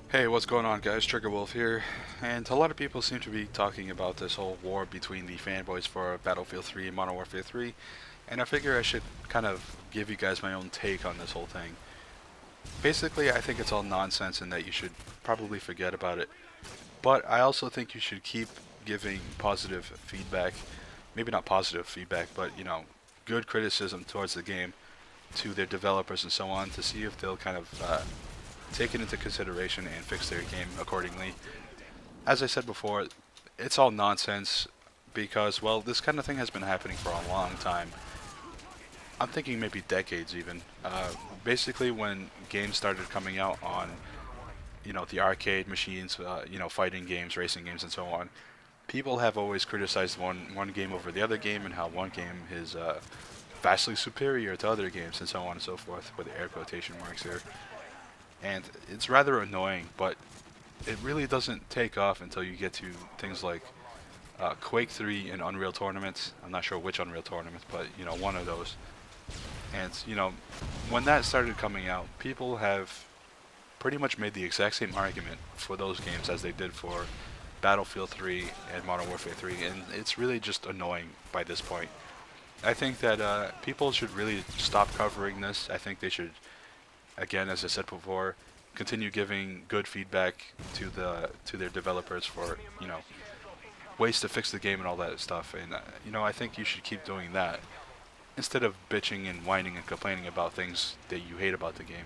Hey, what's going on, guys? Trigger Wolf here, and a lot of people seem to be talking about this whole war between the fanboys for Battlefield 3 and Modern Warfare 3, and I figure I should kind of give you guys my own take on this whole thing. Basically, I think it's all nonsense and that you should probably forget about it, but I also think you should keep giving positive feedback, maybe not positive feedback, but good criticism towards the game to their developers and so on to see if they'll kind of take it into consideration and fix their game accordingly. As I said before, it's all nonsense because, well, this kind of thing has been happening for a long time. I'm thinking maybe decades even. Basically, when games started coming out on, the arcade machines, fighting games, racing games, and so on, people have always criticized one game over the other game and how one game is vastly superior to other games and so on and so forth, with air quotation marks here. And it's rather annoying, but it really doesn't take off until you get to things like Quake 3 and Unreal Tournament. I'm not sure which Unreal Tournament, but one of those. And when that started coming out, people have pretty much made the exact same argument for those games as they did for Battlefield 3 and Modern Warfare 3, and it's really just annoying by this point. I think that people should really stop covering this. I think they should, again, as I said before, continue giving good feedback to their developers for ways to fix the game and all that stuff. And I think you should keep doing that instead of bitching and whining and complaining about things that you hate about the game,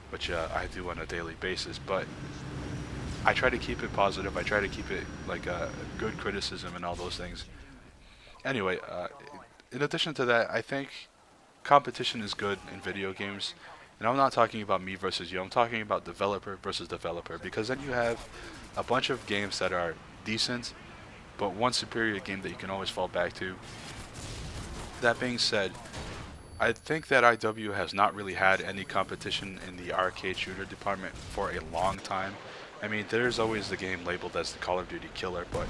which I do on a daily basis. But I try to keep it positive. I try to keep it like a good criticism and all those things. Anyway, in addition to that, I think competition is good in video games. And I'm not talking about me versus you. I'm talking about developer versus developer, because then you have a bunch of games that are decent, but one superior game that you can always fall back to. That being said, I think that IW has not really had any competition in the arcade shooter department for a long time. I mean, there's always the game labeled as the Call of Duty killer, but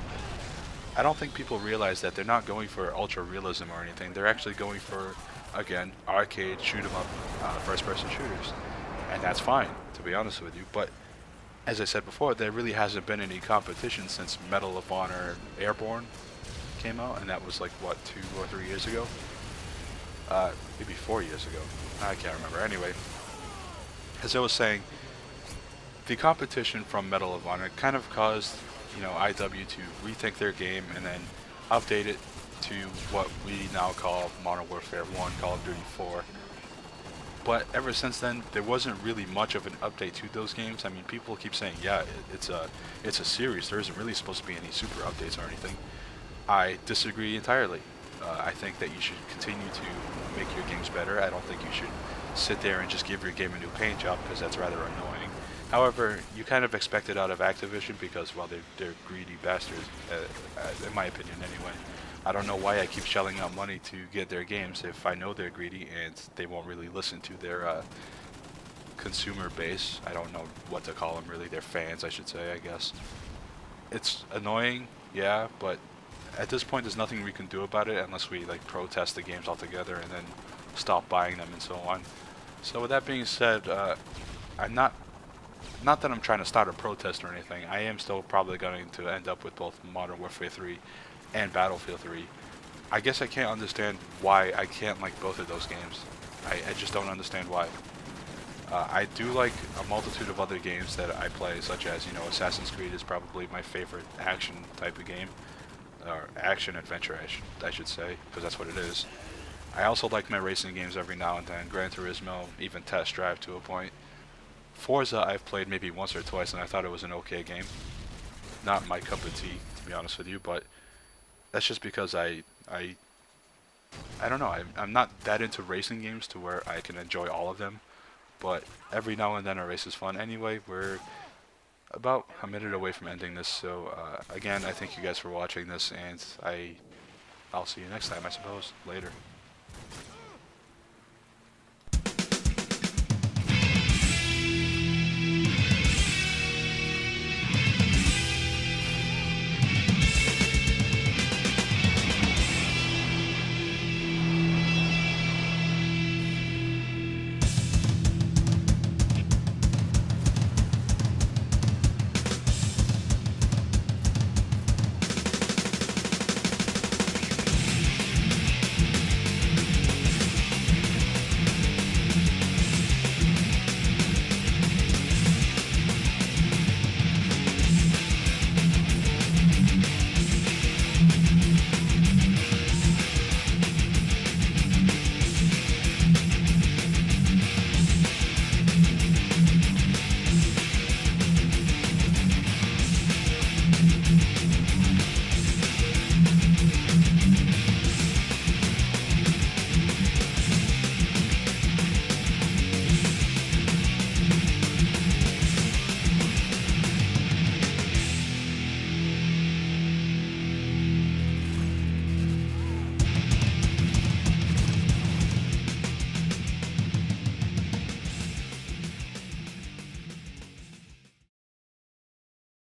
I don't think people realize that they're not going for ultra realism or anything. They're actually going for, again, arcade shoot 'em up, first person shooters, and that's fine, to be honest with you. But as I said before, there really hasn't been any competition since Medal of Honor Airborne came out, and that was like what, 2 or 3 years ago, maybe 4 years ago. I can't remember. Anyway, as I was saying, the competition from Medal of Honor kind of caused, IW to rethink their game and then update it to what we now call Modern Warfare 1, Call of Duty 4. But ever since then, there wasn't really much of an update to those games. I mean, people keep saying, yeah, it's a series. There isn't really supposed to be any super updates or anything. I disagree entirely. I think that you should continue to make your games better. I don't think you should sit there and just give your game a new paint job, because that's rather annoying. However, you kind of expect it out of Activision because, well, they're greedy bastards, in my opinion anyway. I don't know why I keep shelling out money to get their games if I know they're greedy and they won't really listen to their consumer base. I don't know what to call them really. They're fans, I should say, I guess. It's annoying, yeah, but at this point there's nothing we can do about it unless we like protest the games altogether and then stop buying them and so on. So with that being said, I'm not that I'm trying to start a protest or anything. I am still probably going to end up with both Modern Warfare 3 and Battlefield 3. I guess I can't understand why I can't like both of those games. I just don't understand why. I do like a multitude of other games that I play, such as, Assassin's Creed is probably my favorite action type of game, or action adventure, I should say, because that's what it is. I also like my racing games every now and then, Gran Turismo, even Test Drive to a point. Forza I've played maybe once or twice and I thought it was an okay game. Not my cup of tea, to be honest with you, but that's just because I don't know, I'm not that into racing games to where I can enjoy all of them, but every now and then a race is fun. Anyway, we're about a minute away from ending this, so again, I thank you guys for watching this, and I'll see you next time, I suppose. Later.